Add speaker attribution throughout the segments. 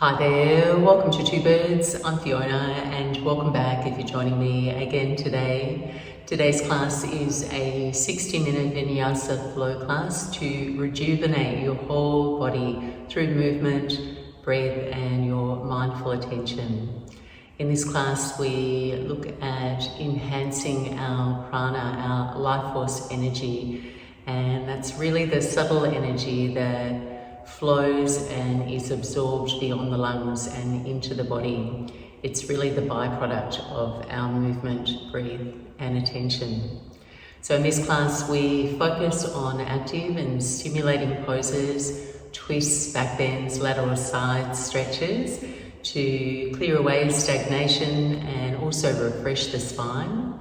Speaker 1: Hi there, welcome to Two Birds. I'm Fiona and welcome back if you're joining me again today. Today's class is a 60-minute Vinyasa flow class to rejuvenate your whole body through movement, breath and your mindful attention. In this class we look at enhancing our prana, our life force energy, and that's really the subtle energy that flows and is absorbed beyond the lungs and into the body. It's really the byproduct of our movement, breathe and attention. So in this class we focus on active and stimulating poses, twists, backbends, lateral side stretches to clear away stagnation and also refresh the spine,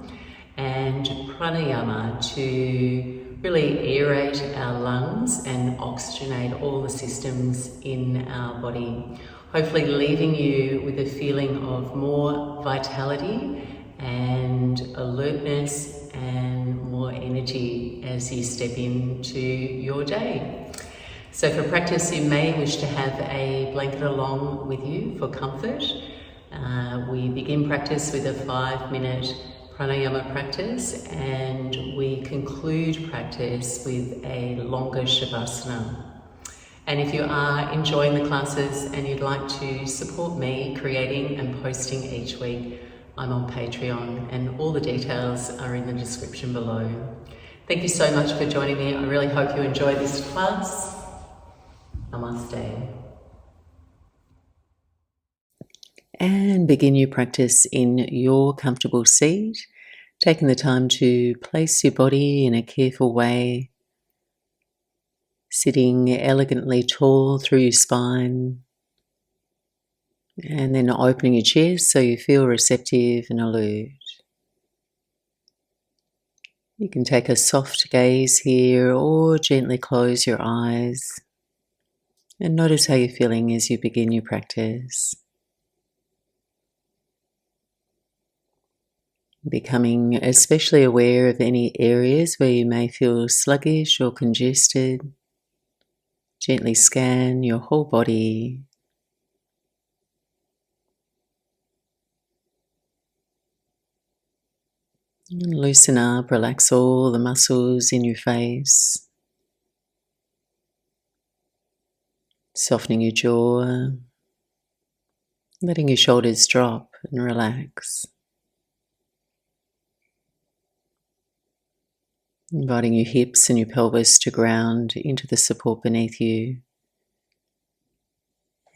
Speaker 1: and pranayama to really aerate our lungs and oxygenate all the systems in our body, hopefully leaving you with a feeling of more vitality and alertness and more energy as you step into your day. So for practice you may wish to have a blanket along with you for comfort. We begin practice with a 5-minute pranayama practice and we conclude practice with a longer shavasana. And if you are enjoying the classes and you'd like to support me creating and posting each week, I'm on Patreon and all the details are in the description below. Thank you so much for joining me. I really hope you enjoy this class. Namaste. And begin your practice in your comfortable seat, taking the time to place your body in a careful way, sitting elegantly tall through your spine, and then opening your chest so you feel receptive and alert. You can take a soft gaze here or gently close your eyes and notice how you're feeling as you begin your practice. Becoming especially aware of any areas where you may feel sluggish or congested. Gently scan your whole body. And loosen up, relax all the muscles in your face. Softening your jaw. Letting your shoulders drop and relax. Inviting your hips and your pelvis to ground into the support beneath you.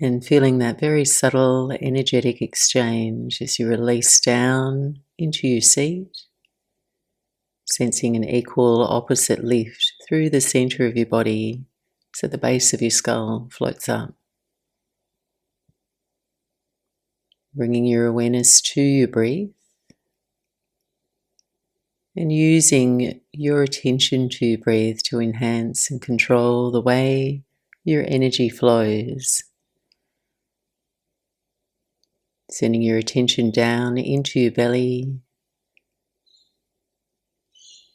Speaker 1: And feeling that very subtle energetic exchange as you release down into your seat. Sensing an equal opposite lift through the center of your body so the base of your skull floats up. Bringing your awareness to your breath. And using your attention to breathe to enhance and control the way your energy flows. Sending your attention down into your belly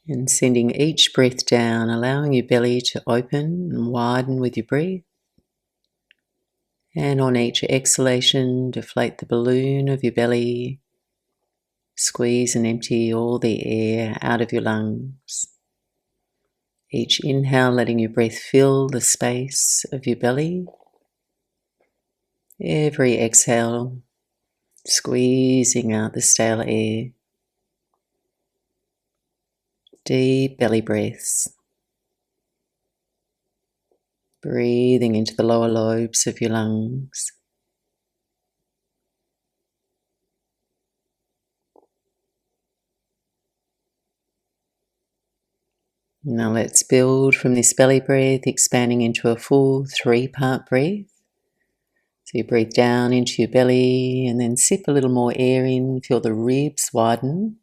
Speaker 1: and sending each breath down, allowing your belly to open and widen with your breath. And on each exhalation, deflate the balloon of your belly. Squeeze and empty all the air out of your lungs. Each inhale, letting your breath fill the space of your belly. Every exhale, squeezing out the stale air. Deep belly breaths. Breathing into the lower lobes of your lungs. Now let's build from this belly breath, expanding into a full 3-part breath. So you breathe down into your belly and then sip a little more air in, feel the ribs widen,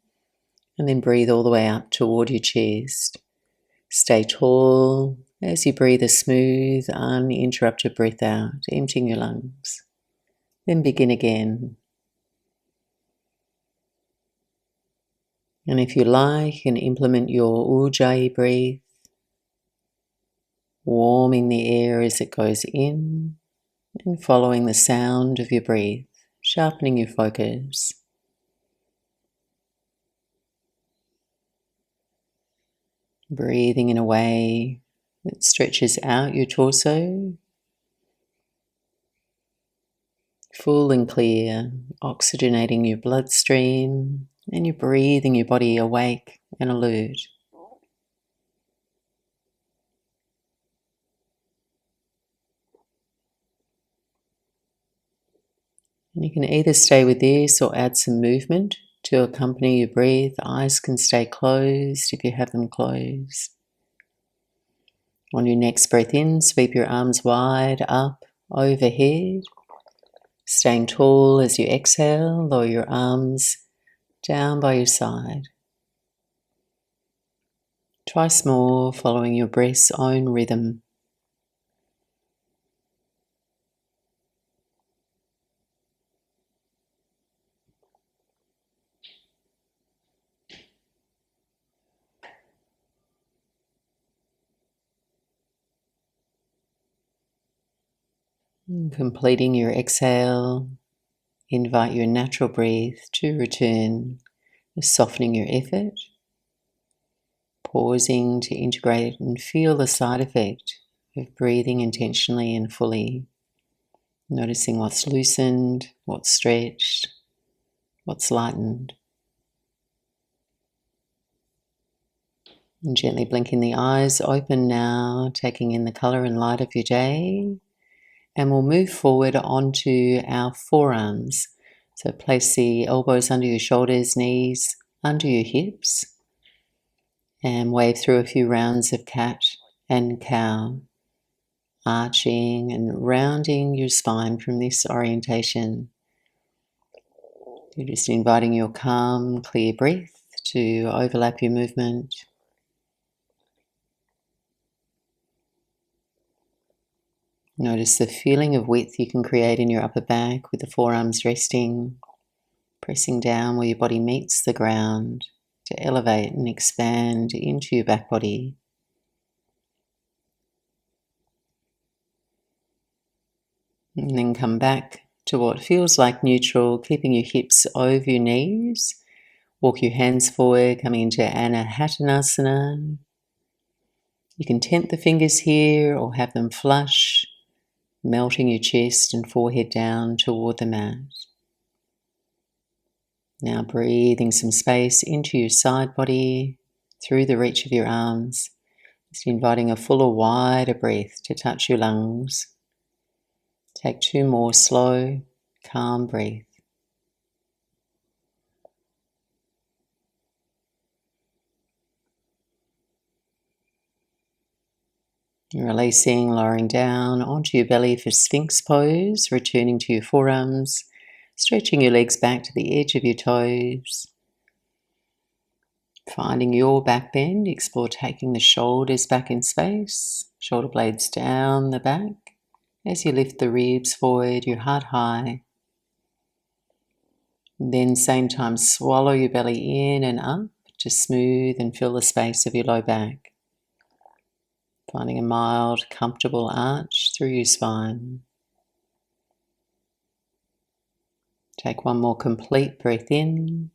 Speaker 1: and then breathe all the way up toward your chest. Stay tall as you breathe a smooth, uninterrupted breath out, emptying your lungs. Then begin again. And if you like, you can implement your ujjayi breath, warming the air as it goes in and following the sound of your breath, sharpening your focus. Breathing in a way that stretches out your torso, full and clear, oxygenating your bloodstream, and you're breathing your body awake and alert. And you can either stay with this or add some movement to accompany your breath. Eyes can stay closed if you have them closed. On your next breath in, sweep your arms wide up overhead. Staying tall as you exhale, lower your arms down by your side. Twice more, following your breath's own rhythm. Completing your exhale, invite your natural breath to return, softening your effort, pausing to integrate and feel the side effect of breathing intentionally and fully, noticing what's loosened, what's stretched, what's lightened. And gently blinking the eyes open now, taking in the colour and light of your day. And we'll move forward onto our forearms. So place the elbows under your shoulders, knees under your hips, and wave through a few rounds of cat and cow, arching and rounding your spine from this orientation. You're just inviting your calm, clear breath to overlap your movement. Notice the feeling of width you can create in your upper back with the forearms resting, pressing down where your body meets the ground to elevate and expand into your back body. And then come back to what feels like neutral, keeping your hips over your knees. Walk your hands forward, coming into Anahatanasana. You can tent the fingers here or have them flush, melting your chest and forehead down toward the mat. Now breathing some space into your side body through the reach of your arms, just inviting a fuller, wider breath to touch your lungs. Take 2 more slow, calm breaths. Releasing, lowering down onto your belly for Sphinx pose, returning to your forearms, stretching your legs back to the edge of your toes. Finding your back bend, explore taking the shoulders back in space, shoulder blades down the back. As you lift the ribs forward, your heart high. Then same time, swallow your belly in and up to smooth and fill the space of your low back. Finding a mild, comfortable arch through your spine. Take 1 more complete breath in.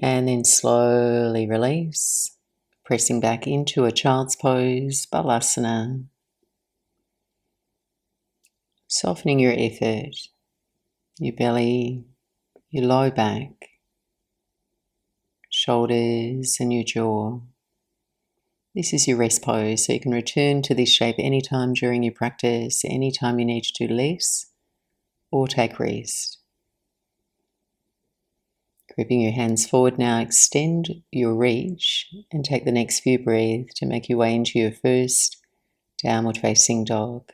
Speaker 1: And then slowly release, pressing back into a child's pose, Balasana. Softening your effort, your belly, your low back, shoulders and your jaw. This is your rest pose, so you can return to this shape anytime during your practice, anytime you need to do less or take rest. Gripping your hands forward now, extend your reach and take the next few breaths to make your way into your first downward facing dog.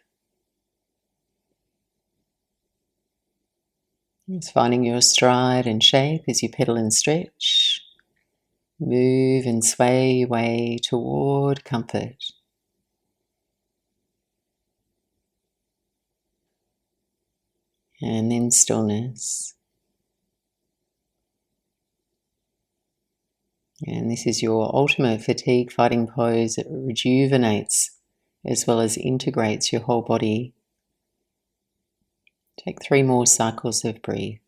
Speaker 1: Just finding your stride and shape as you pedal and stretch. Move and sway your way toward comfort. And then stillness. And this is your ultimate fatigue fighting pose. It rejuvenates as well as integrates your whole body. Take 3 more cycles of breath.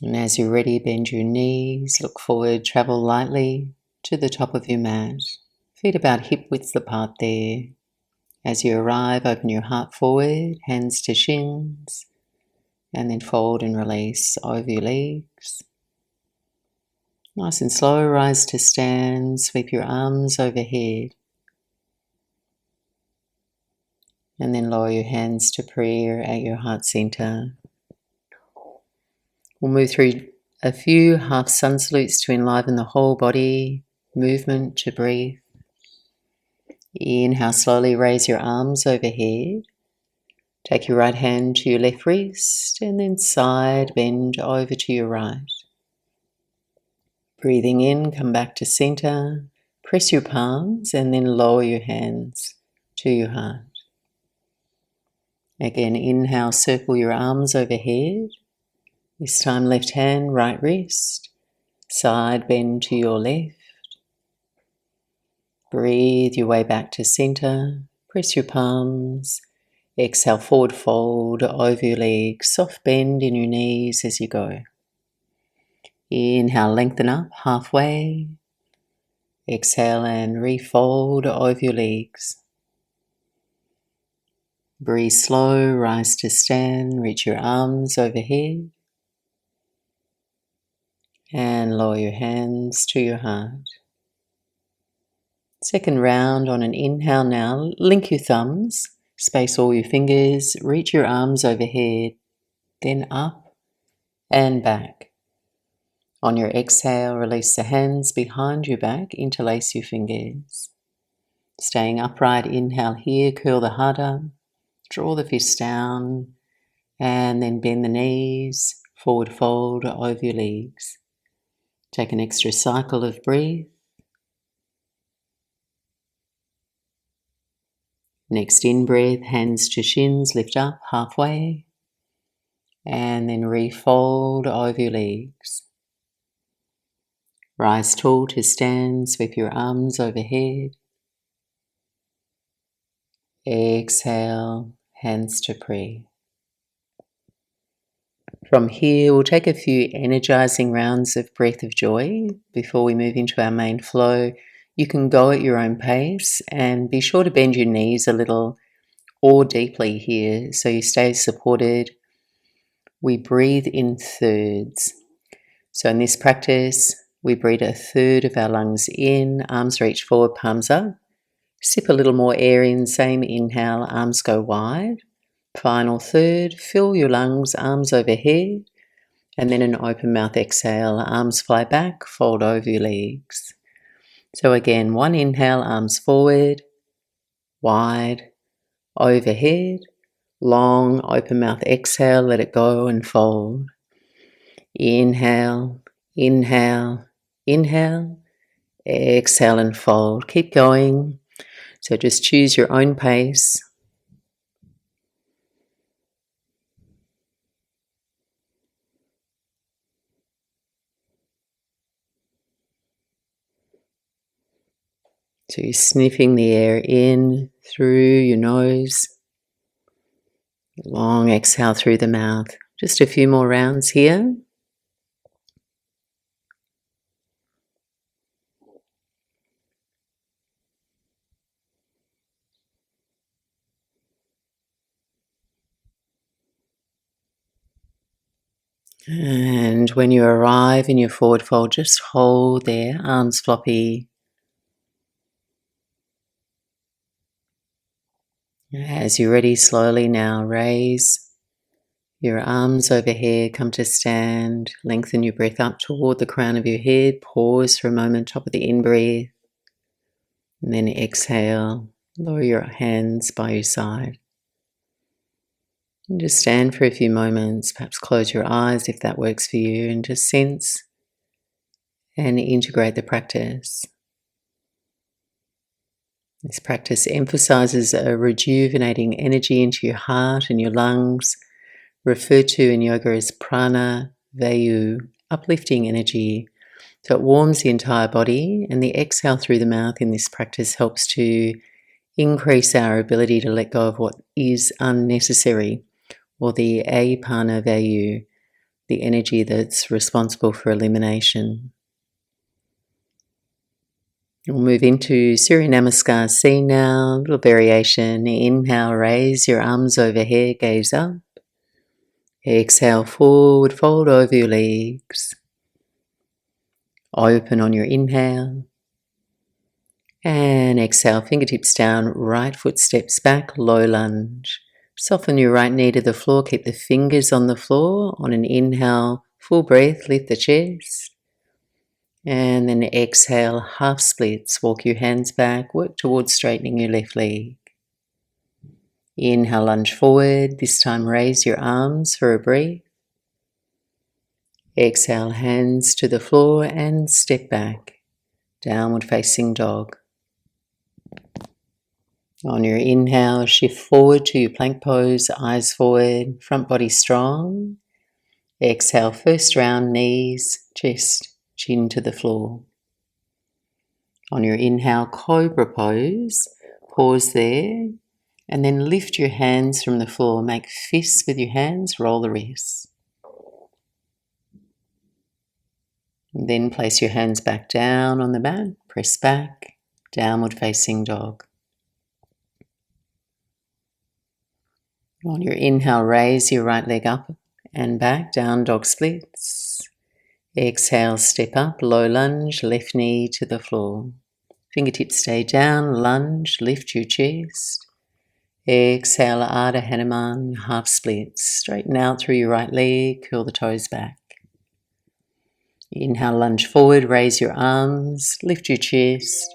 Speaker 1: And as you're ready, bend your knees, look forward, travel lightly to the top of your mat. Feet about hip width apart there. As you arrive, open your heart forward, hands to shins, and then fold and release over your legs. Nice and slow, rise to stand, sweep your arms overhead, and then lower your hands to prayer at your heart center. We'll move through a few half sun salutes to enliven the whole body, movement to breathe. Inhale, slowly raise your arms overhead. Take your right hand to your left wrist and then side bend over to your right. Breathing in, come back to center. Press your palms and then lower your hands to your heart. Again, inhale, circle your arms overhead. This time left hand, right wrist. Side bend to your left. Breathe your way back to center. Press your palms. Exhale, forward fold over your legs. Soft bend in your knees as you go. Inhale, lengthen up halfway. Exhale and refold over your legs. Breathe slow, rise to stand, reach your arms overhead. And lower your hands to your heart. Second round on an inhale now. Link your thumbs, space all your fingers, reach your arms overhead, then up and back. On your exhale, release the hands behind your back, interlace your fingers. Staying upright, inhale here, curl the heart up, draw the fists down, and then bend the knees, forward fold over your legs. Take an extra cycle of breath. Next in-breath, hands to shins, lift up halfway, and then refold over your legs. Rise tall to stand, sweep your arms overhead. Exhale, hands to prayer. From here, we'll take a few energizing rounds of breath of joy before we move into our main flow. You can go at your own pace and be sure to bend your knees a little or deeply here so you stay supported. We breathe in thirds. So in this practice, we breathe a third of our lungs in, arms reach forward, palms up. Sip a little more air in, same inhale, arms go wide. Final third, fill your lungs, arms overhead. And then an open mouth exhale, arms fly back, fold over your legs. So again, one inhale, arms forward, wide, overhead. Long open mouth exhale, let it go and fold. Inhale, inhale, inhale, exhale and fold. Keep going. So just choose your own pace. So you're sniffing the air in through your nose. Long exhale through the mouth. Just a few more rounds here. And when you arrive in your forward fold, just hold there, arms floppy. As you're ready, slowly now raise your arms overhead, come to stand, lengthen your breath up toward the crown of your head, pause for a moment, top of the in-breath, and then exhale, lower your hands by your side. And just stand for a few moments, perhaps close your eyes if that works for you, and just sense and integrate the practice. This practice emphasizes a rejuvenating energy into your heart and your lungs, referred to in yoga as prana vayu, uplifting energy. So it warms the entire body, and the exhale through the mouth in this practice helps to increase our ability to let go of what is unnecessary, or the apana vayu, the energy that's responsible for elimination. We'll move into Surya Namaskar C now, a little variation. Inhale, raise your arms overhead, gaze up. Exhale, forward, fold over your legs. Open on your inhale. And exhale, fingertips down, right foot steps back, low lunge. Soften your right knee to the floor, keep the fingers on the floor. On an inhale, full breath, lift the chest. And then exhale, half splits. Walk your hands back, work towards straightening your left leg. Inhale, lunge forward. This time raise your arms for a breath. Exhale, hands to the floor and step back. Downward facing dog. On your inhale, shift forward to your plank pose, eyes forward, front body strong. Exhale, first round, knees, chest, chin to the floor. On your inhale, cobra pose, pause there, and then lift your hands from the floor. Make fists with your hands, roll the wrists. And then place your hands back down on the mat, press back, downward facing dog. On your inhale, raise your right leg up and back, down dog splits. Exhale, step up, low lunge, left knee to the floor. Fingertips stay down, lunge, lift your chest. Exhale, Ardha Hanuman, half splits. Straighten out through your right leg, curl the toes back. Inhale, lunge forward, raise your arms, lift your chest.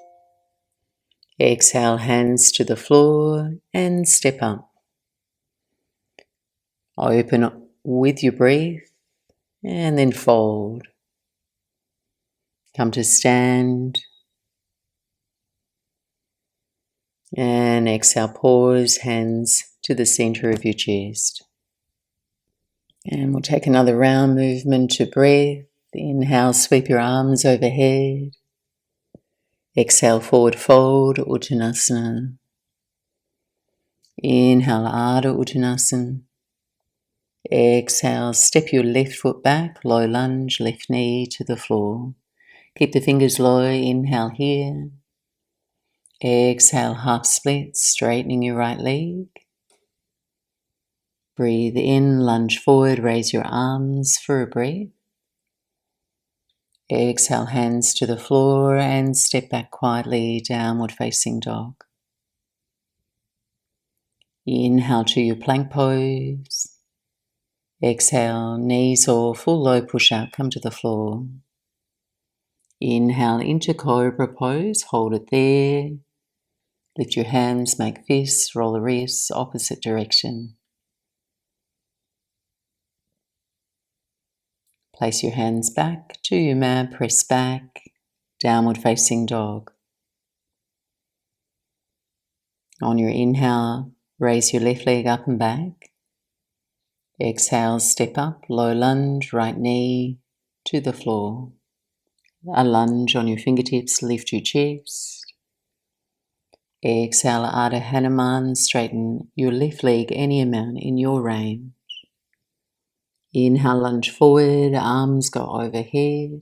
Speaker 1: Exhale, hands to the floor and step up. Open up with your breath and then fold. Come to stand. And exhale, pause, hands to the center of your chest. And we'll take another round movement to breath. Inhale, sweep your arms overhead. Exhale, forward fold, Uttanasana. Inhale, Ardha Uttanasana. Exhale, step your left foot back, low lunge, left knee to the floor. Keep the fingers low, inhale here. Exhale, half split, straightening your right leg. Breathe in, lunge forward, raise your arms for a breath. Exhale, hands to the floor and step back quietly, downward facing dog. Inhale to your plank pose. Exhale, knees or full low push up, come to the floor. Inhale into cobra pose, hold it there. Lift your hands, make fists, roll the wrists, opposite direction. Place your hands back to your mat, press back, downward facing dog. On your inhale, raise your left leg up and back. Exhale, step up, low lunge, right knee to the floor. A lunge on your fingertips, lift your chest. Exhale, Ardha Hanuman, straighten your left leg any amount in your range. Inhale, lunge forward, arms go overhead.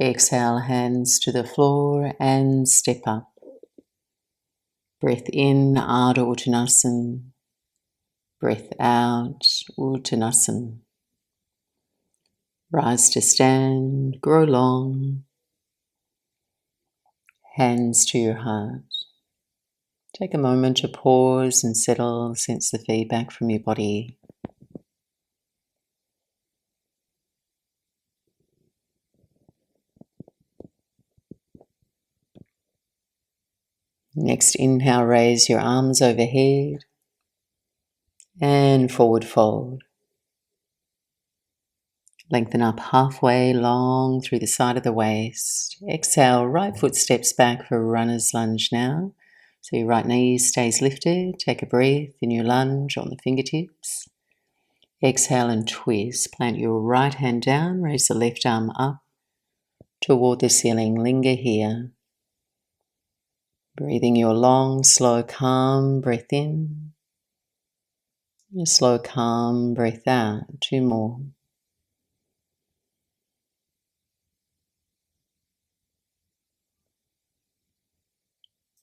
Speaker 1: Exhale, hands to the floor and step up. Breath in, Ardha Uttanasana. Breath out, Uttanasana. Rise to stand, grow long. Hands to your heart. Take a moment to pause and settle, sense the feedback from your body. Next inhale, raise your arms overhead and forward fold. Lengthen up halfway long through the side of the waist. Exhale, right foot steps back for a runner's lunge now. So your right knee stays lifted. Take a breath in your lunge on the fingertips. Exhale and twist. Plant your right hand down. Raise the left arm up toward the ceiling. Linger here. Breathing your long, slow, calm breath in. A slow, calm breath out. 2 more.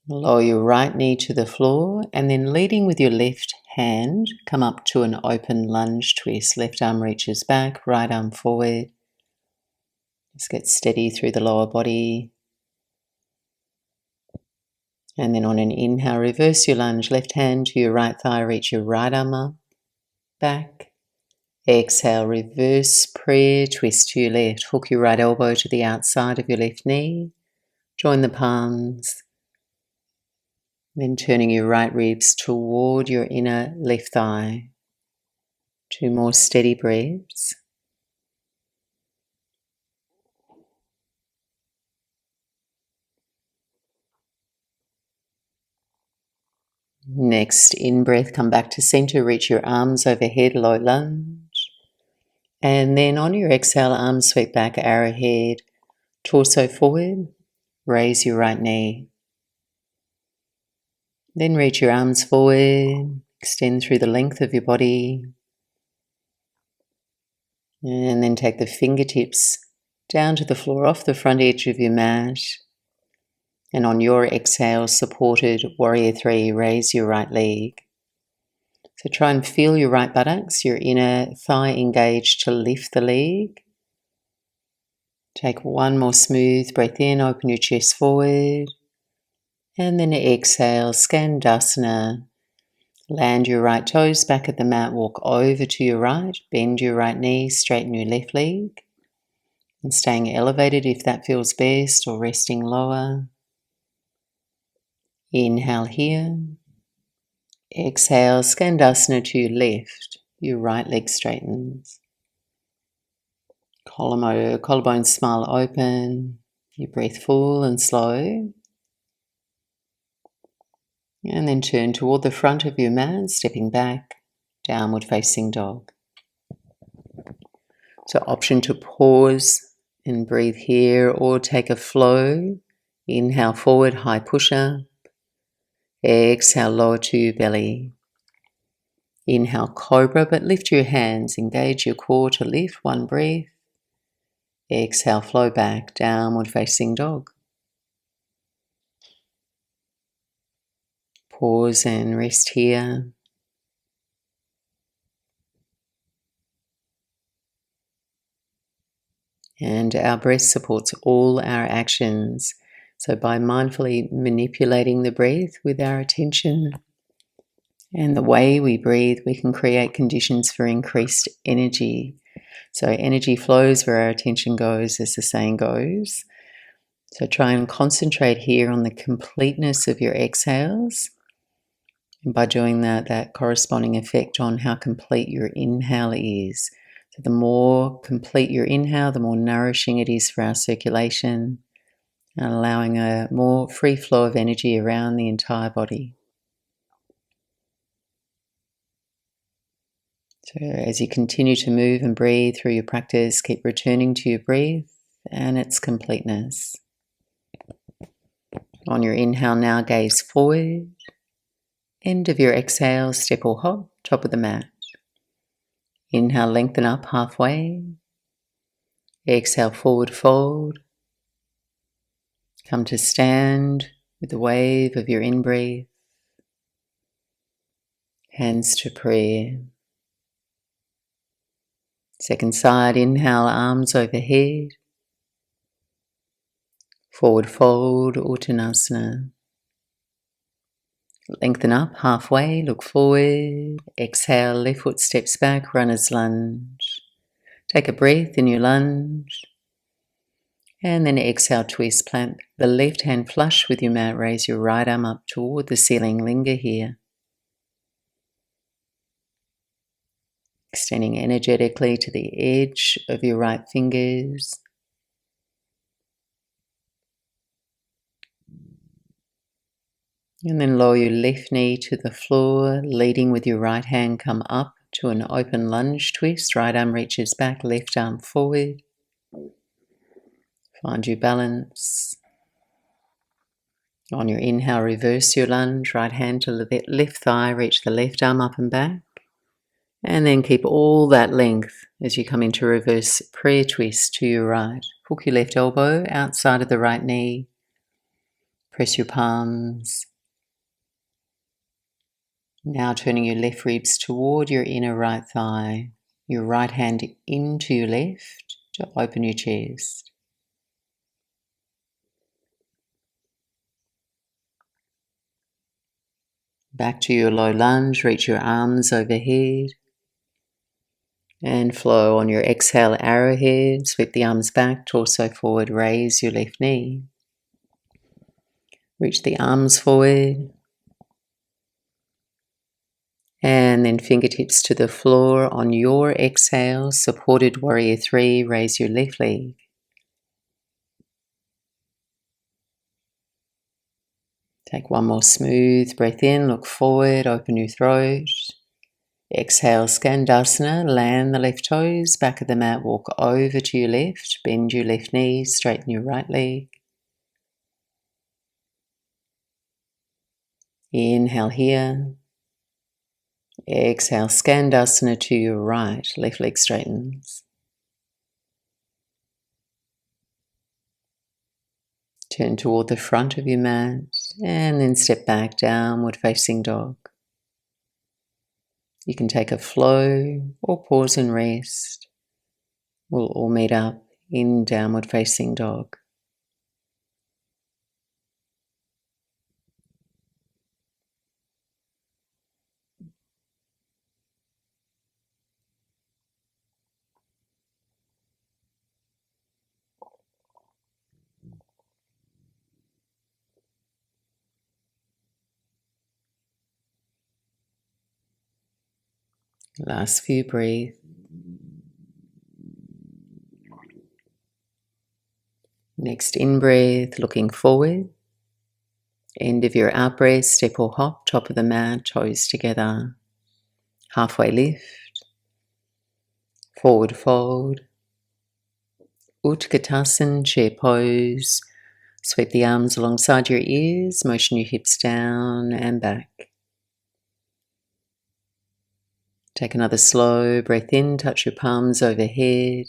Speaker 1: Lower your right knee to the floor and then leading with your left hand, come up to an open lunge twist. Left arm reaches back, right arm forward. Just get steady through the lower body. And then on an inhale, reverse your lunge. Left hand to your right thigh, reach your right arm up, back. Exhale, reverse prayer, twist to your left. Hook your right elbow to the outside of your left knee. Join the palms. Then turning your right ribs toward your inner left thigh. 2 more steady breaths. Next, in-breath, come back to center, reach your arms overhead, low lunge. And then on your exhale, arms sweep back, arrowhead, torso forward, raise your right knee. Then reach your arms forward, extend through the length of your body. And then take the fingertips down to the floor off the front edge of your mat. And on your exhale, supported warrior 3, raise your right leg. So try and feel your right buttocks, your inner thigh engaged to lift the leg. Take 1 more smooth breath in, open your chest forward. And then exhale, Skandasana. Land your right toes back at the mat, walk over to your right, bend your right knee, straighten your left leg. And staying elevated if that feels best, or resting lower. Inhale here. Exhale, Skandasana to your left. Your right leg straightens. Collarbone smile open. Your breath full and slow. And then turn toward the front of your mat, stepping back, downward facing dog. So option to pause and breathe here, or take a flow. Inhale forward, high push-up. Exhale, lower to your belly. Inhale, cobra, but lift your hands. Engage your core to lift. 1 breath. Exhale, flow back, downward facing dog. Pause and rest here. And our breath supports all our actions. So by mindfully manipulating the breath with our attention and the way we breathe, we can create conditions for increased energy. So energy flows where our attention goes, as the saying goes. So try and concentrate here on the completeness of your exhales. And by doing that corresponding effect on how complete your inhale is. So the more complete your inhale, the more nourishing it is for our circulation and allowing a more free flow of energy around the entire body. So as you continue to move and breathe through your practice, keep returning to your breath and its completeness. On your inhale now, gaze forward. End of your exhale, step or hop, top of the mat. Inhale, lengthen up halfway. Exhale, forward fold. Come to stand with the wave of your in-breath. Hands to prayer. Second side, inhale, arms overhead. Forward fold, Uttanasana. Lengthen up halfway, look forward. Exhale, left foot steps back, runner's lunge. Take a breath in your lunge. And then exhale, twist, plant the left hand flush with your mat, raise your right arm up toward the ceiling, linger here. extending energetically to the edge of your right fingers. And then lower your left knee to the floor, leading with your right hand, come up to an open lunge twist. Right arm reaches back, left arm forward. Find your balance. On your inhale, reverse your lunge. Right hand to the left thigh, reach the left arm up and back. And then keep all that length as you come into reverse prayer twist to your right. Hook your left elbow outside of the right knee. Press your palms. Now turning your left ribs toward your inner right thigh. Your right hand into your left to open your chest. Back to your low lunge, reach your arms overhead. And flow on your exhale, arrowhead. Sweep the arms back, torso forward, raise your left knee. Reach the arms forward. And then fingertips to the floor on your exhale. Supported warrior 3, raise your left leg. Take one more smooth breath in, look forward, open your throat. Exhale, Skandasana, land the left toes, back of the mat, walk over to your left, bend your left knee, straighten your right leg. Inhale here. Exhale, Skandasana to your right, left leg straightens. Turn toward the front of your mat and then step back, downward facing dog. You can take a flow or pause and rest. We'll all meet up in downward facing dog. Last few breaths. Next in-breath, looking forward. End of your out-breath, step or hop, top of the mat, toes together. Halfway lift. Forward fold. Utkatasana, chair pose. Sweep the arms alongside your ears, motion your hips down and back. Take another slow breath in, touch your palms overhead.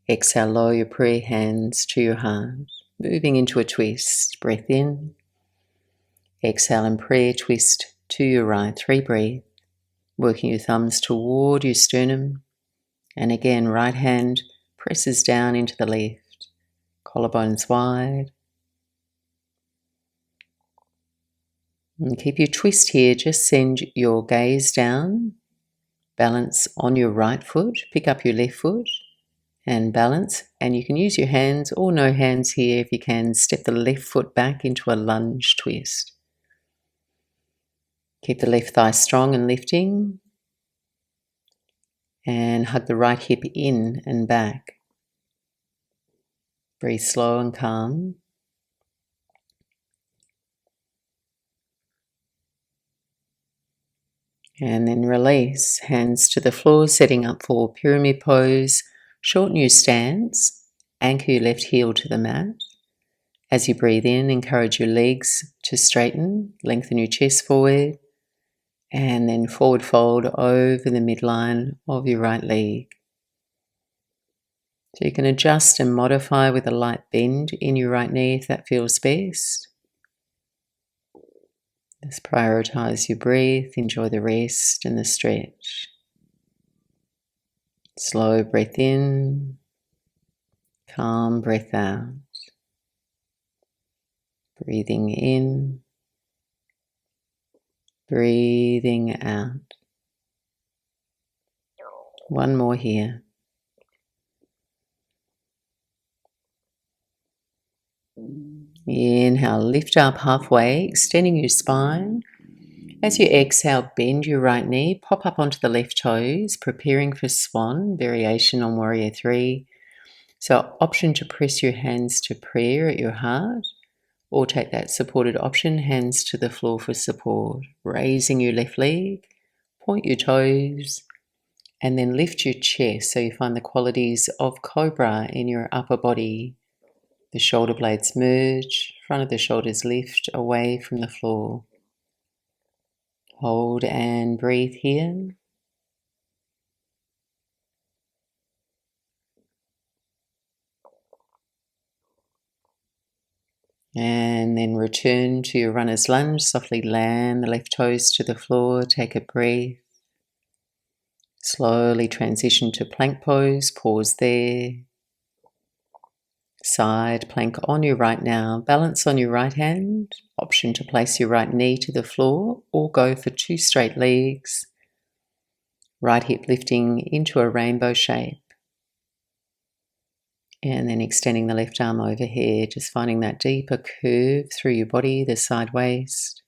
Speaker 1: Exhale, lower your prayer hands to your heart. Moving into a twist. Breath in. Exhale and prayer twist to your right. 3 breaths. Working your thumbs toward your sternum. And again, right hand presses down into the left. Collarbones wide. And keep your twist here. Just send your gaze down. Balance on your right foot. Pick up your left foot. And balance, and you can use your hands or no hands here if you can. Step the left foot back into a lunge twist. Keep the left thigh strong and lifting, and hug the right hip in and back. Breathe slow and calm. And then release, hands to the floor, setting up for pyramid pose. Shorten your stance, anchor your left heel to the mat. As you breathe in, encourage your legs to straighten, lengthen your chest forward, and then forward fold over the midline of your right leg. So you can adjust and modify with a light bend in your right knee if that feels best. Just prioritize your breath, enjoy the rest and the stretch. Slow breath in, calm breath out. Breathing in, breathing out. One more here. Inhale, lift up halfway, extending your spine. As you exhale, bend your right knee, pop up onto the left toes, preparing for swan, variation on warrior 3. So option to press your hands to prayer at your heart, or take that supported option, hands to the floor for support. Raising your left leg, point your toes, and then lift your chest so you find the qualities of cobra in your upper body. The shoulder blades merge, front of the shoulders lift away from the floor. Hold and breathe here. And then return to your runner's lunge. Softly land the left toes to the floor. Take a breath. Slowly transition to plank pose. Pause there. Side plank on your right now. Balance on your right hand. Option to place your right knee to the floor or go for 2 straight legs. Right hip lifting into a rainbow shape. And then extending the left arm overhead, just finding that deeper curve through your body, the side waist.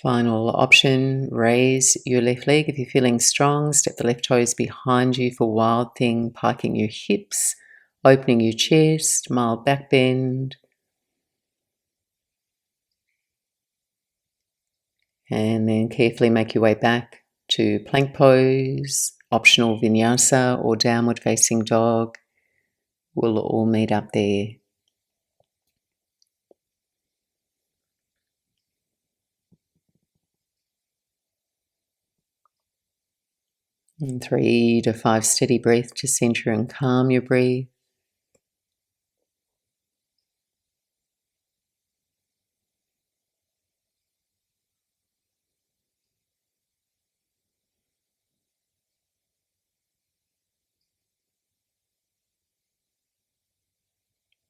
Speaker 1: Final option, raise your left leg. If you're feeling strong, step the left toes behind you for wild thing, piking your hips, opening your chest, mild back bend. And then carefully make your way back to plank pose, optional vinyasa or downward facing dog. We'll all meet up there. And 3 to 5 steady breaths to center and calm your breath.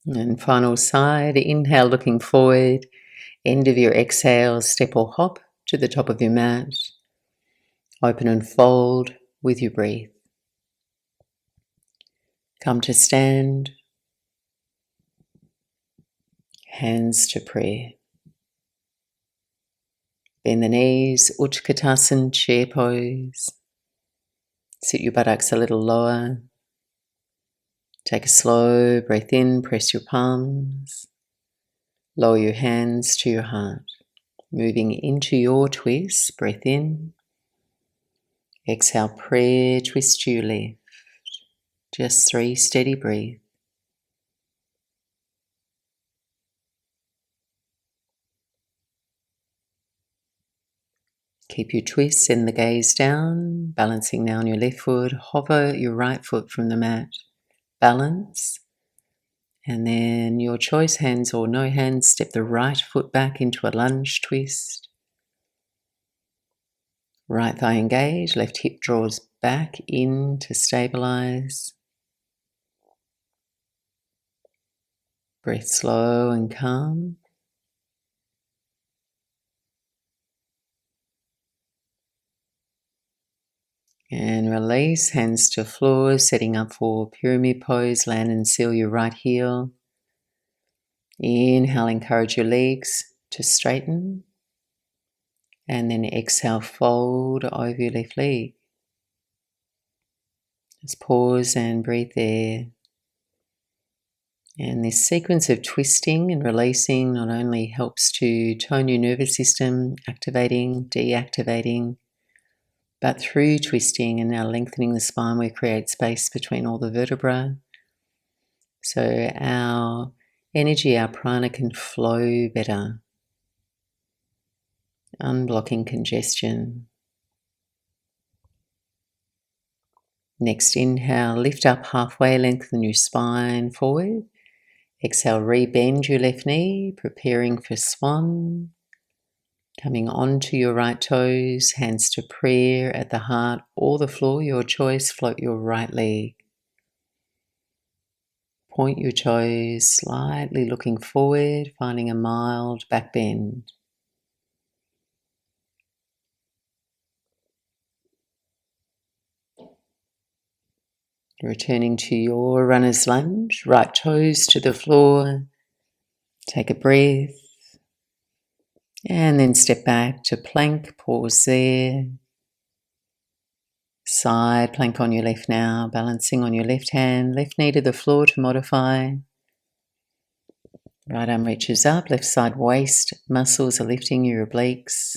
Speaker 1: And final side, inhale looking forward, end of your exhale, step or hop to the top of your mat. Open and fold with your breath. Come to stand, hands to prayer. Bend the knees, Utkatasana, chair pose. Sit your buttocks a little lower. Take a slow breath in, press your palms. Lower your hands to your heart. Moving into your twist, breath in. Exhale, prayer, twist to your left. Just 3 steady breaths. Keep your twist, send the gaze down, balancing now on your left foot. Hover your right foot from the mat. Balance. And then your choice, hands or no hands, step the right foot back into a lunge twist. Right thigh engaged, left hip draws back in to stabilize. Breath slow and calm. And release, hands to floor, setting up for pyramid pose. Land and seal your right heel. Inhale, encourage your legs to straighten. And then exhale, fold over your left leg. Just pause and breathe there. And this sequence of twisting and releasing not only helps to tone your nervous system, activating, deactivating, but through twisting and now lengthening the spine, we create space between all the vertebrae. So our energy, our prana can flow better, unblocking congestion. Next inhale, lift up halfway, lengthen your spine forward. Exhale, re-bend your left knee, preparing for swan. Coming onto your right toes, hands to prayer at the heart or the floor, your choice. Float your right leg. Point your toes, slightly looking forward, finding a mild back bend. Returning to your runner's lunge, right toes to the floor. Take a breath. And then step back to plank, pause there. Side plank on your left now, balancing on your left hand, left knee to the floor to modify. Right arm reaches up, left side waist muscles are lifting your obliques.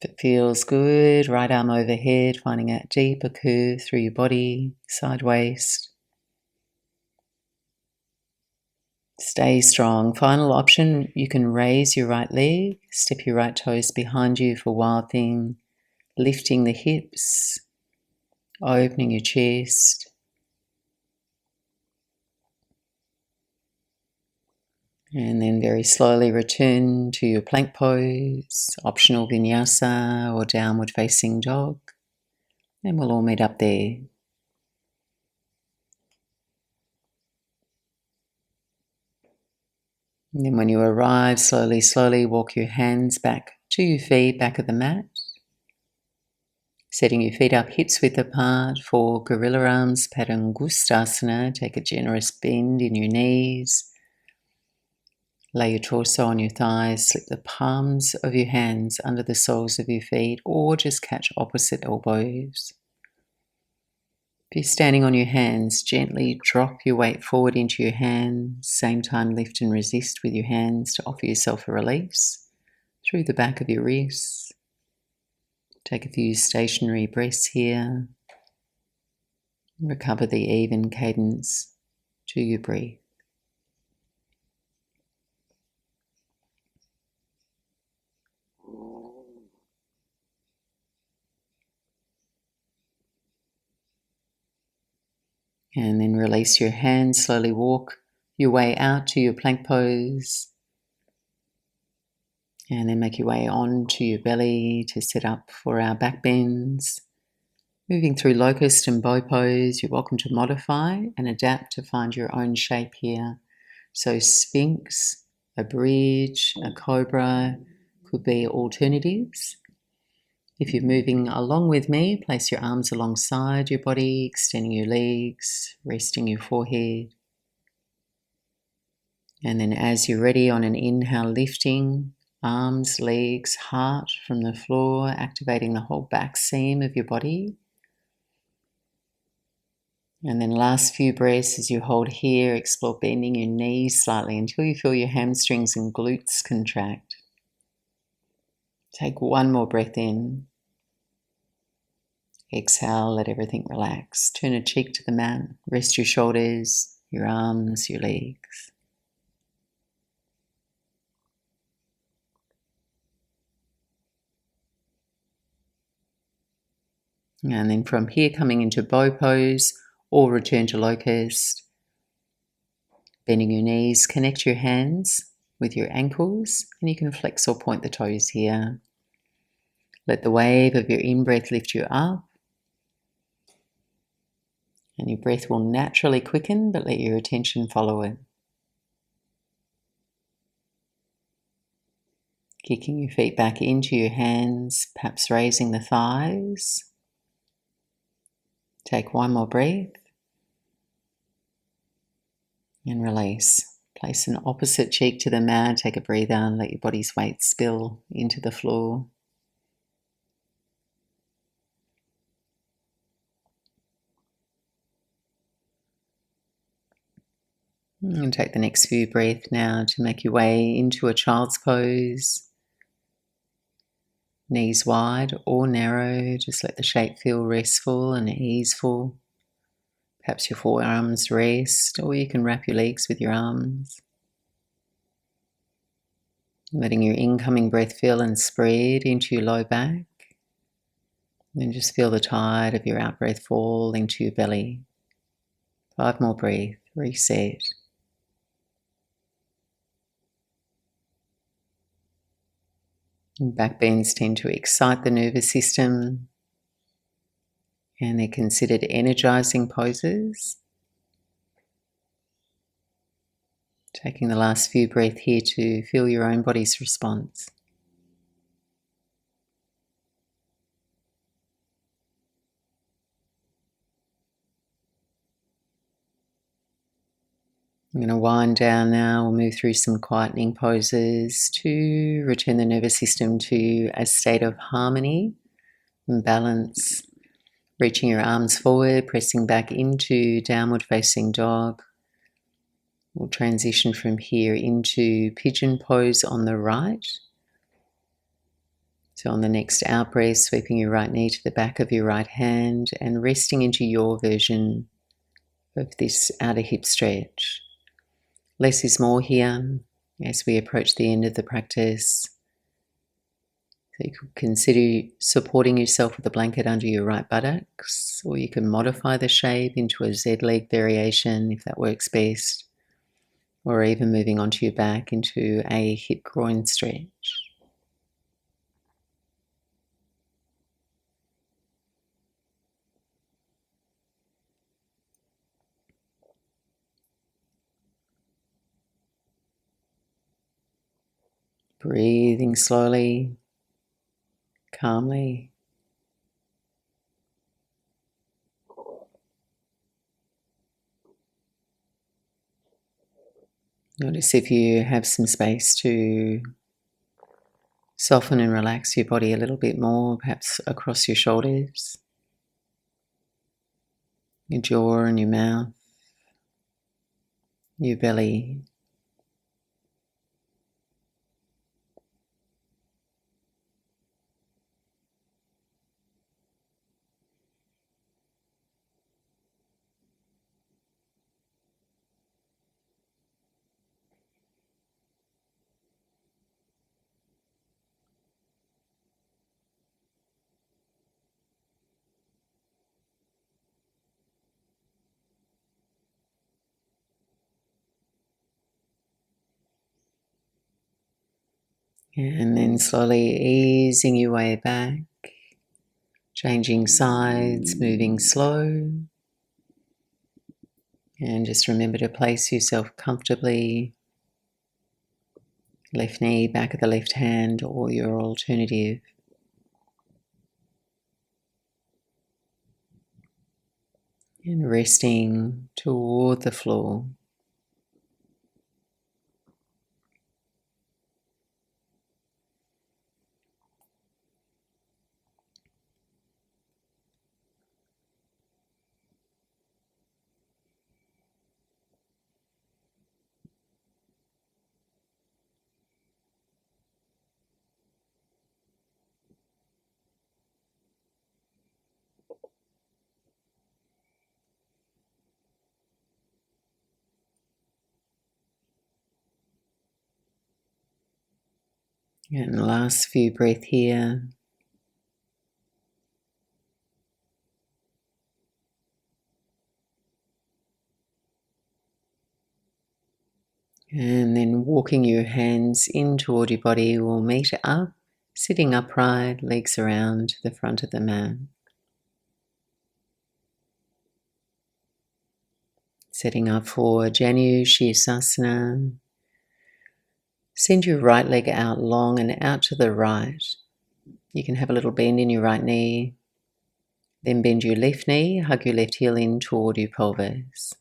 Speaker 1: If it feels good, right arm overhead, finding that deeper curve through your body, side waist. Stay strong. Final option, you can raise your right leg, step your right toes behind you for wild thing, lifting the hips, opening your chest. And then very slowly return to your plank pose, optional vinyasa or downward facing dog. And we'll all meet up there. And then when you arrive, slowly walk your hands back to your feet, back of the mat. Setting your feet up hips width apart for gorilla arms, padangustasana. Take a generous bend in your knees. Lay your torso on your thighs, slip the palms of your hands under the soles of your feet, or just catch opposite elbows. If you're standing on your hands, gently drop your weight forward into your hands, same time lift and resist with your hands to offer yourself a release through the back of your wrists. Take a few stationary breaths here. Recover the even cadence to your breath. And then release your hands, slowly walk your way out to your plank pose. And then make your way onto your belly to set up for our back bends. Moving through locust and bow pose, you're welcome to modify and adapt to find your own shape here. So Sphinx, a bridge, a cobra could be alternatives. If you're moving along with me, place your arms alongside your body, extending your legs, resting your forehead. And then as you're ready, on an inhale, lifting arms, legs, heart from the floor, activating the whole back seam of your body. And then last few breaths as you hold here, explore bending your knees slightly until you feel your hamstrings and glutes contract. Take one more breath in. Exhale, let everything relax. Turn a cheek to the mat. Rest your shoulders, your arms, your legs. And then from here, coming into bow pose or return to locust. Bending your knees, connect your hands with your ankles, and you can flex or point the toes here. Let the wave of your in-breath lift you up. And your breath will naturally quicken, but let your attention follow it. Kicking your feet back into your hands, perhaps raising the thighs. Take one more breath. And release. Place an opposite cheek to the mat. Take a breathe out. Let your body's weight spill into the floor. And take the next few breaths now to make your way into a child's pose. Knees wide or narrow. Just let the shape feel restful and easeful. Perhaps your forearms rest, or you can wrap your legs with your arms. Letting your incoming breath fill and spread into your low back. Then just feel the tide of your out breath fall into your belly. 5 more breaths. Reset. And back bends tend to excite the nervous system, and they're considered energizing poses. Taking the last few breaths here to feel your own body's response. I'm going to wind down now. We'll move through some quietening poses to return the nervous system to a state of harmony and balance. Reaching your arms forward, pressing back into downward facing dog. We'll transition from here into pigeon pose on the right. So on the next out breath, sweeping your right knee to the back of your right hand and resting into your version of this outer hip stretch. Less is more here as we approach the end of the practice. So you could consider supporting yourself with a blanket under your right buttocks, or you can modify the shape into a Z leg variation if that works best, or even moving onto your back into a hip groin stretch. Breathing slowly, calmly. Notice if you have some space to soften and relax your body a little bit more, perhaps across your shoulders, your jaw and your mouth, your belly. And then slowly easing your way back, changing sides, moving slow. And just remember to place yourself comfortably, left knee back of the left hand or your alternative. And resting toward the floor. And the last few breaths here. And then walking your hands in toward your body, we'll meet up, sitting upright, legs around the front of the mat. Setting up for Janu Shirsasana. Send your right leg out long and out to the right. You can have a little bend in your right knee. Then bend your left knee, hug your left heel in toward your pelvis.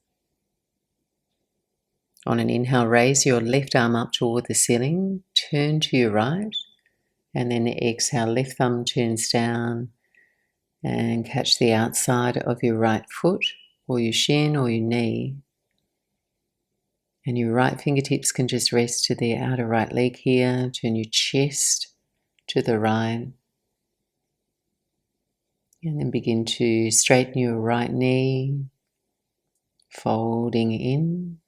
Speaker 1: On an inhale, raise your left arm up toward the ceiling, turn to your right, and then exhale, left thumb turns down and catch the outside of your right foot or your shin or your knee. And your right fingertips can just rest to the outer right leg here. Turn your chest to the right. And then begin to straighten your right knee, folding in.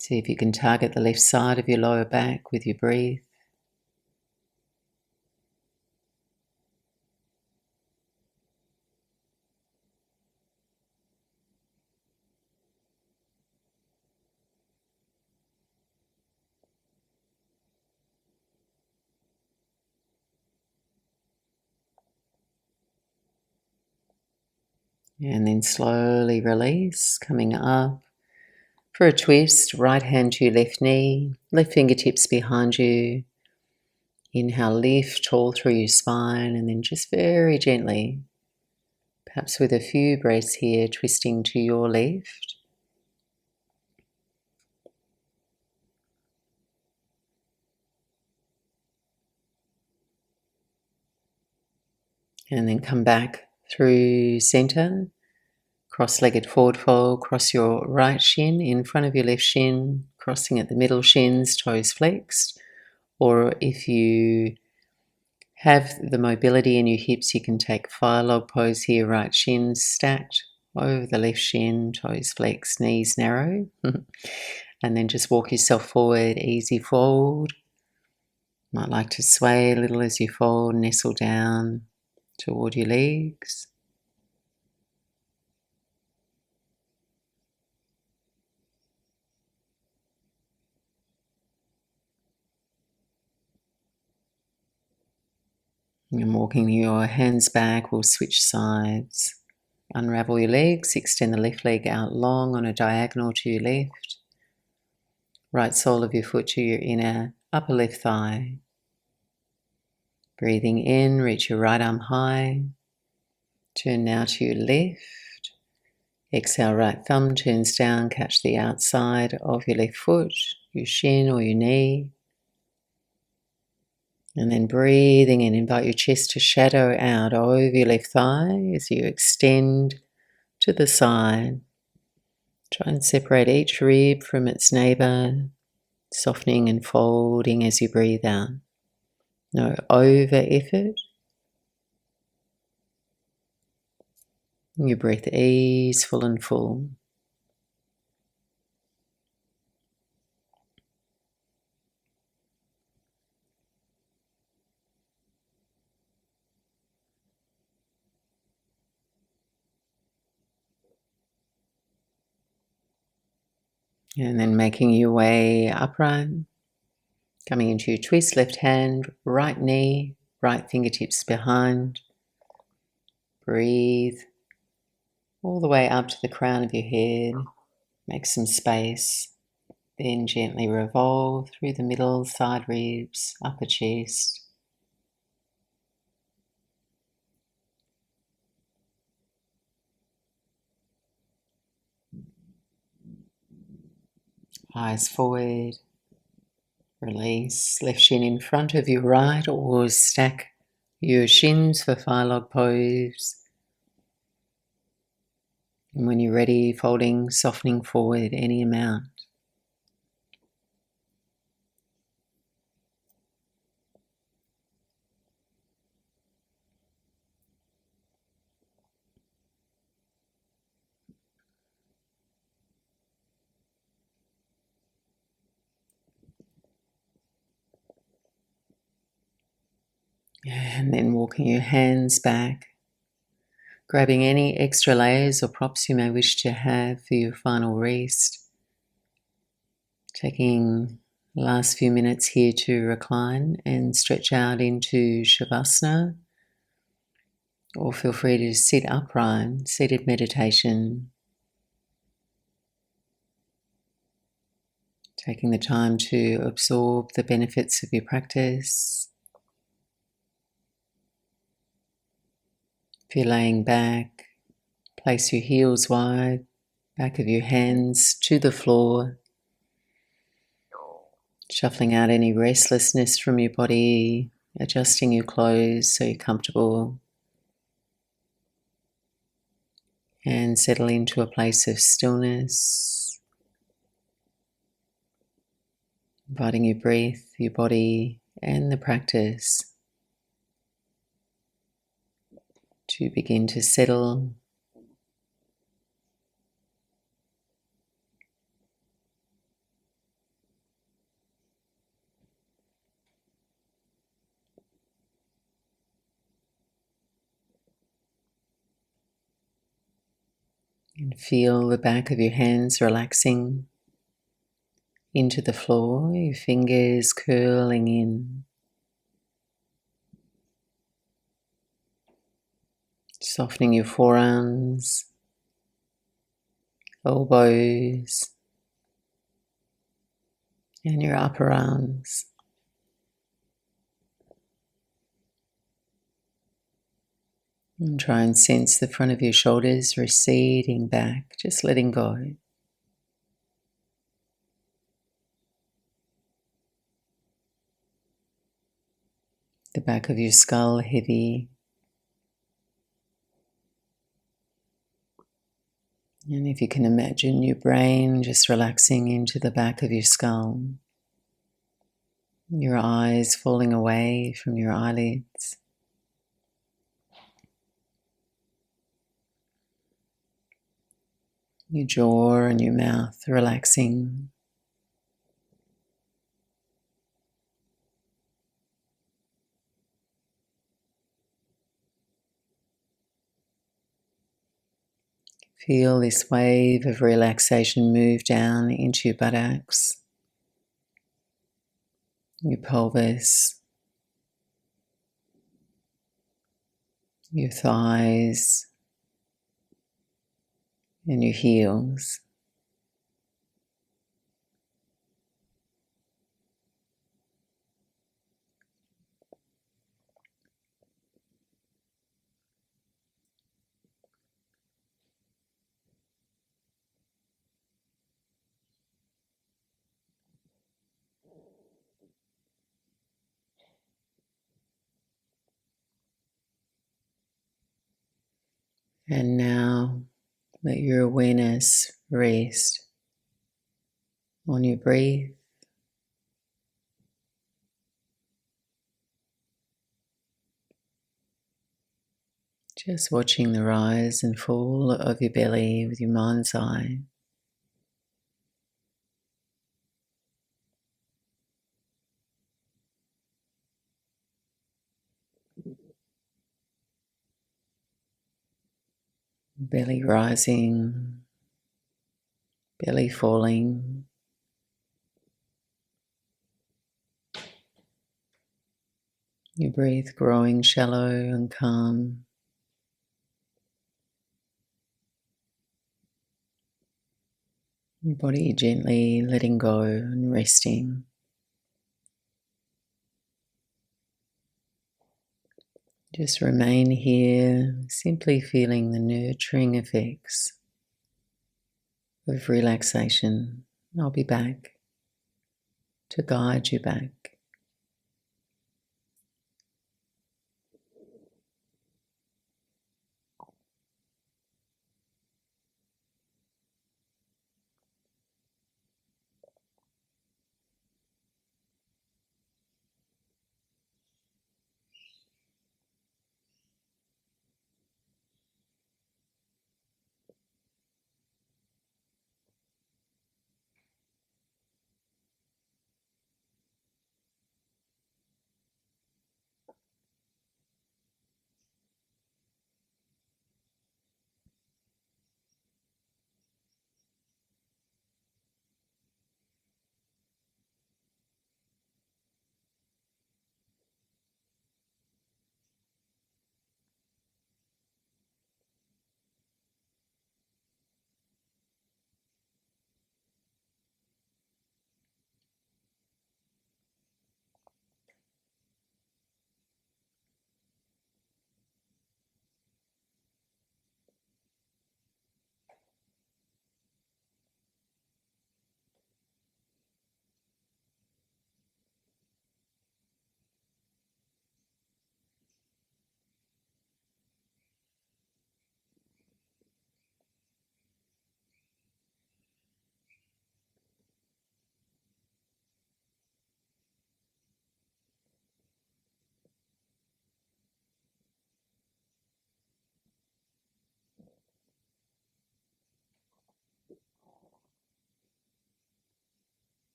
Speaker 1: See if you can target the left side of your lower back with your breath. And then slowly release, coming up for a twist. Right hand to your left knee, left fingertips behind you. Inhale, lift all through your spine, and then just very gently, perhaps with a few breaths here, twisting to your left. And then come back through center, cross-legged forward fold, cross your right shin in front of your left shin, crossing at the middle shins, toes flexed. Or if you have the mobility in your hips, you can take fire log pose here, right shin stacked over the left shin, toes flexed, knees narrow. And then just walk yourself forward, easy fold. Might like to sway a little as you fold, nestle down toward your legs. And walking your hands back, we'll switch sides. Unravel your legs, extend the left leg out long on a diagonal to your left. Right sole of your foot to your inner upper left thigh. Breathing in, reach your right arm high. Turn now to your left. Exhale, right thumb turns down, catch the outside of your left foot, your shin or your knee. And then breathing in, invite your chest to shadow out over your left thigh as you extend to the side. Try and separate each rib from its neighbour, softening and folding as you breathe out. No over effort. Your breath easeful and full. And then making your way upright, coming into your twist, left hand, right knee, right fingertips behind. Breathe all the way up to the crown of your head. Make some space. Then gently revolve through the middle, side ribs, upper chest. Eyes forward. Release. Left shin in front of your right, or stack your shins for fire log pose. And when you're ready, folding, softening forward any amount. And then walking your hands back, grabbing any extra layers or props you may wish to have for your final rest. Taking the last few minutes here to recline and stretch out into shavasana, or feel free to sit upright, seated meditation. Taking the time to absorb the benefits of your practice. If you're laying back, place your heels wide, back of your hands to the floor, shuffling out any restlessness from your body, adjusting your clothes so you're comfortable, and settle into a place of stillness, inviting your breath, your body, and the practice to begin to settle. And feel the back of your hands relaxing into the floor, your fingers curling in, softening your forearms, elbows, and your upper arms. And try and sense the front of your shoulders receding back, just letting go. The back of your skull heavy, And if you can imagine your brain just relaxing into the back of your skull, your eyes falling away from your eyelids, your jaw and your mouth relaxing. Feel this wave of relaxation move down into your buttocks, your pelvis, your thighs, and your heels. And now let your awareness rest on your breath, just watching the rise and fall of your belly with your mind's eye. Belly rising, belly falling, your breath growing shallow and calm. Your body gently letting go and resting. Just remain here, simply feeling the nurturing effects of relaxation. I'll be back to guide you back.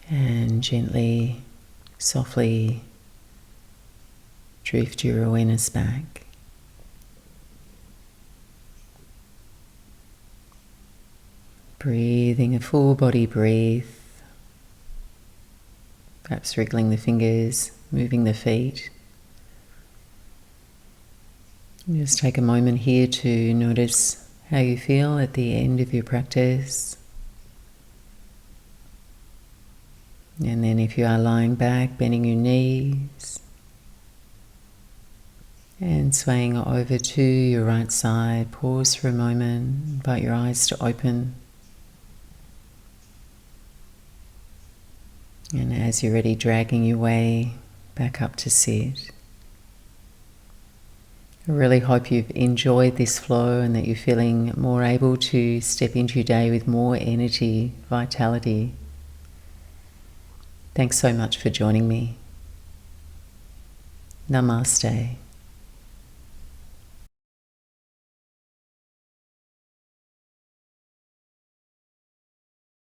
Speaker 1: And gently, softly drift your awareness back. Breathing a full body breath, perhaps wriggling the fingers, moving the feet. Just take a moment here to notice how you feel at the end of your practice. And then if you are lying back, bending your knees and swaying over to your right side, pause for a moment, invite your eyes to open. And as you're ready, dragging your way back up to sit. I really hope you've enjoyed this flow and that you're feeling more able to step into your day with more energy, vitality. Thanks so much for joining me. Namaste.